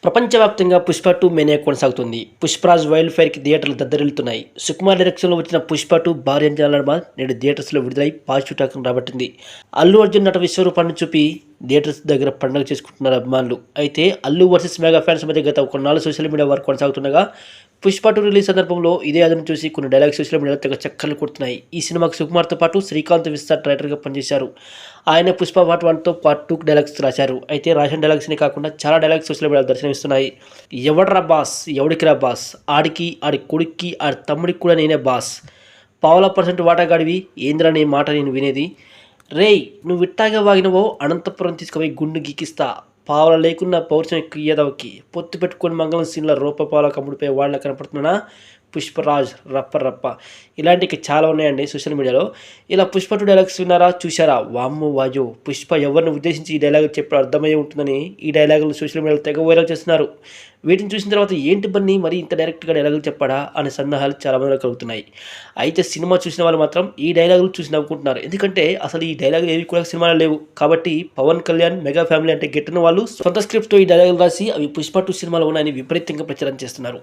ప్రపంచవ్యాప్తంగా 'పుష్ప 2' మేనియా కొనసాగుతుంది. 'పుష్పరాజ్' వైల్డ్ ఫైర్‌కి థియేటర్లు దద్దరిల్లుతున్నాయి. సుకుమార్ డైరెక్షన్‌లో వచ్చిన 'పుష్ప 2' భారీ అంచనాల నడుమ నేడు థియేటర్స్‌లో విడుదలై పాజిటివ్ టాక్‌ను రాబట్టింది. అల్లు అర్జున్ నట విశ్వరూపాన్ని చూపి థియేటర్స్ దగ్గర పండగ చేసుకుంటున్నారు అభిమానులు. అయితే అల్లు వర్సెస్ మెగా ఫ్యాన్స్ మధ్య గత కొన్నాళ్ళు సోషల్ మీడియా వార్ కొనసాగుతుండగా 'పుష్ప 2' రిలీజ్ సందర్భంలో ఇదే అదును చూసి కొన్ని డైలాగ్స్ సోషల్ మీడియాలో తెగ చక్కర్లు కొడుతున్నాయి. ఈ సినిమాకు సుకుమార్‌తో పాటు శ్రీకాంత్ విస్తార్ రైటర్‌గా పనిచేశారు. ఆయన 'పుష్ప పార్ట్ 1'తో పార్ట్ 2కి డైలాగ్స్ రాశారు. అయితే రాసిన డైలాగ్స్‌నే కాకుండా చాలా డైలాగ్స్ సోషల్ మీడియాలో దర్శనమిస్తున్నాయి. ఎవడ్రా బాస్, ఎవడికిరా బాస్, ఆడికి, ఆడి కొడుక్కి, ఆడి తమ్ముడికి కూడా నేనే బాస్, పావలా % వాటాగాడివి, ఏందిరా నీ మాట నేను వినేది, రేయ్ నువ్విట్టాగే వాగినవో అనంతపురం తీసుకుపోయి గుండు గీకిస్తా, పావలా లేకున్నా పౌరుషం ఎక్కువ ఎదవకి, పొత్తు పెట్టుకొని మంగళం సీన్ల రూపపావలా కమ్ముడిపోయే వాళ్ళ కనపడుతున్నానా, పుష్పరాజ్ రప్ప రప్ప ఇలాంటి చాలా ఉన్నాయండి సోషల్ మీడియాలో. ఇలా 'పుష్ప 2' డైలాగ్స్ విన్నారా, చూశారా? వామ్మో వాజో, పుష్ప ఎవరిని ఉద్దేశించి ఈ డైలాగ్ చెప్పడం అర్థమయ్యే ఉంటుందని ఈ డైలాగులు సోషల్ మీడియాలో తెగ వైరల్ చేస్తున్నారు. వీటిని చూసిన తర్వాత ఏంటి బన్నీ మరి ఇంత డైరెక్ట్గా డైలాగులు చెప్పాడా అనే సందేహాలు చాలా మందిలో కలుగుతున్నాయి. అయితే సినిమా చూసిన వాళ్ళు మాత్రం ఈ డైలాగులు చూసి నవ్వుకుంటున్నారు. ఎందుకంటే అసలు ఈ డైలాగులు ఏవి కూడా సినిమాలో లేవు కాబట్టి పవన్ కళ్యాణ్ మెగా ఫ్యామిలీ అంటే గెట్టిన వాళ్ళు సొంత స్క్రిప్ట్తో ఈ డైలాగులు రాసి అవి 'పుష్ప 2' సినిమాలో ఉన్నాయని విపరీతంగా ప్రచారం చేస్తున్నారు.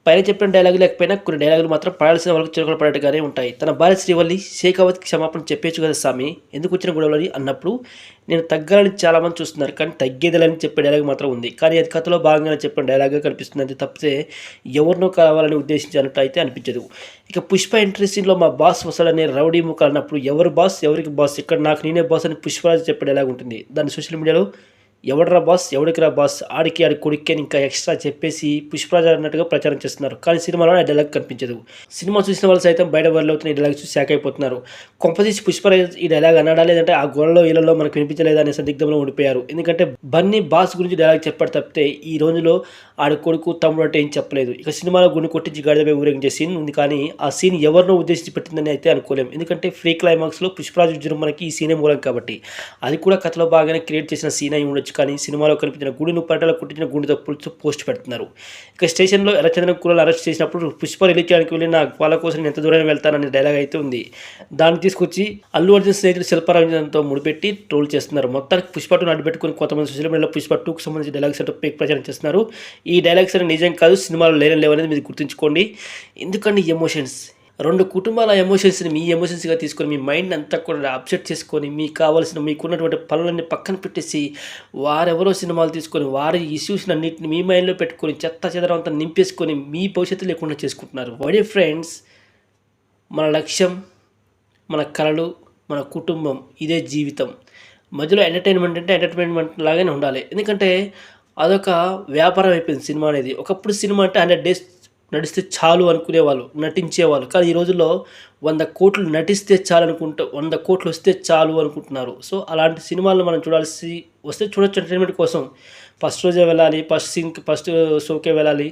పైన చెప్పిన డైలాగులు లేకపోయినా కొన్ని డైలాగులు మాత్రం పడాల్సిన వాళ్ళకి చిరకలు పడేట్టుగానే ఉంటాయి. తన భార్య శ్రీవల్లి షేకావత్కి క్షమాపణ చెప్పేచ్చు కదా స్వామి, ఎందుకు వచ్చిన గొడవలని అన్నప్పుడు నేను తగ్గాలని చాలామంది చూస్తున్నారు, కానీ తగ్గేదేలని చెప్పే డైలాగ్ మాత్రం ఉంది. కానీ అది కథలో భాగంగానే చెప్పిన డైలాగ్గా కనిపిస్తుంది. అది తప్పితే ఎవరినో కావాలని ఉద్దేశించినట్టు అయితే అనిపించదు. ఇక 'పుష్ప' ఎంట్రీ సీన్లో మా బాస్ వస్తాడనే రౌడీ ముఖ అన్నప్పుడు ఎవరు బాస్, ఎవరికి బాస్, ఇక్కడ నాకు నేనే బాస్ అని పుష్పరాజ్ చెప్పే డైలాగ్ ఉంటుంది. దాన్ని సోషల్ మీడియాలో ఎవడ్రా బాస్, ఎవడికిరా బాస్, ఆడికి ఆడి కొడుక్కి అని ఇంకా ఎక్స్ట్రా చెప్పేసి పుష్పరాజ్ అన్నట్టుగా ప్రచారం చేస్తున్నారు. కానీ సినిమాలో ఆ డైలాగ్ కనిపించదు. సినిమా చూసిన వాళ్ళు సైతం బయట వైరల్ అవుతున్న ఈ డైలాగ్ చూసి శాక్ అయిపోతున్నారు. కొంపదీసి పుష్పరాజ్ ఈ డైలాగ్ అన్నాడా, లేదంటే ఆ గోడలో ఇళ్లలో మనకు వినిపించలేదా అనే సందిగ్ధంలో ఉండిపోయారు. ఎందుకంటే బన్నీ బాస్ గురించి డైలాగ్ చెప్పాడు తప్పితే ఈ రోజులో ఆడి కొడుకు తమ్ముడు అంటే ఏం చెప్పలేదు. ఇక సినిమాలో గుండు కొట్టించి గాడిదపై ఊరేగించే సీన్ ఉంది, కానీ ఆ సీన్ ఎవరినో ఉద్దేశించి పెట్టిందని అయితే అనుకోలేం. ఎందుకంటే ఫ్రీ క్లైమాక్స్లో పుష్పరాజ్ మనకి ఈ సీనే మూలం కాబట్టి అది కూడా కథలో బాగానే క్రియేట్ చేసిన సీన్ అయి ఉండొచ్చు. కానీ సినిమాలో కనిపించిన గుడిను పట్టలో కుట్టించిన గుండెతో పోస్ట్ పెడుతున్నారు. ఇక స్టేషన్లో ఎర్రచందన కూరలు అరెస్ట్ చేసినప్పుడు పుష్ప రిలీజ్ చేయడానికి వెళ్ళి నా వాళ్ళ కోసం నేను ఎంత దూరం వెళ్తాననే డైలాగ్ అయితే ఉంది. దాన్ని తీసుకొచ్చి అల్లు అర్జున్ స్నేహితుడు శిల్పారాజన్తో ముడిపెట్టి ట్రోల్ చేస్తున్నారు. మొత్తానికి 'పుష్ప 2' అడ్డుపెట్టుకుని కొంతమంది సోషల్ మీడియాలో 'పుష్ప 2'కి సంబంధించిన డైలాగ్స్ అంటే పేక్ ప్రచారం చేస్తున్నారు. ఈ డైలాగ్స్ అనేవి నిజం కాదు, సినిమాలో లేవనేది మీరు గుర్తుంచుకోండి. ఎందుకంటే ఎమోషన్స్, రెండు కుటుంబాల ఎమోషన్స్ని మీ ఎమోషన్స్గా తీసుకొని మీ మైండ్ అంతా కూడా అప్సెట్ చేసుకొని మీకు కావాల్సిన మీకున్నటువంటి పనులన్నీ పక్కన పెట్టేసి వారెవరో సినిమాలు తీసుకొని వారి ఇష్యూస్ని అన్నింటిని మీ మైండ్లో పెట్టుకొని చెత్త చెదరం అంతా నింపేసుకొని మీ భవిష్యత్తు లేకుండా చేసుకుంటున్నారు. వడే ఫ్రెండ్స్, మన లక్ష్యం, మన కళలు, మన కుటుంబం, ఇదే జీవితం. మధ్యలో ఎంటర్టైన్మెంట్ అంటే ఎంటర్టైన్మెంట్ లాగానే ఉండాలి. ఎందుకంటే అదొక వ్యాపారం అయిపోయింది సినిమా అనేది. ఒకప్పుడు సినిమా అంటే 100 days నడిస్తే చాలు అనుకునేవాళ్ళు, నటించేవాళ్ళు. కానీ ఈ రోజుల్లో 100 కోట్లు నటిస్తే చాలు 100 కోట్లు వస్తే చాలు అనుకుంటున్నారు. సో అలాంటి సినిమాలను మనం వస్తే చూడొచ్చు ఎంటర్టైన్మెంట్ కోసం. ఫస్ట్ రోజే వెళ్ళాలి, ఫస్ట్ షోకే వెళ్ళాలి,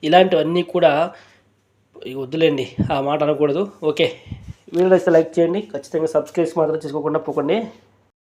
ఇలాంటివన్నీ కూడా వద్దులేండి, ఆ మాట అనకూడదు. ఓకే, వీడియో నచ్చితే లైక్ చేయండి, ఖచ్చితంగా సబ్స్క్రైబ్ మాత్రం చేసుకోకుండా పోకండి.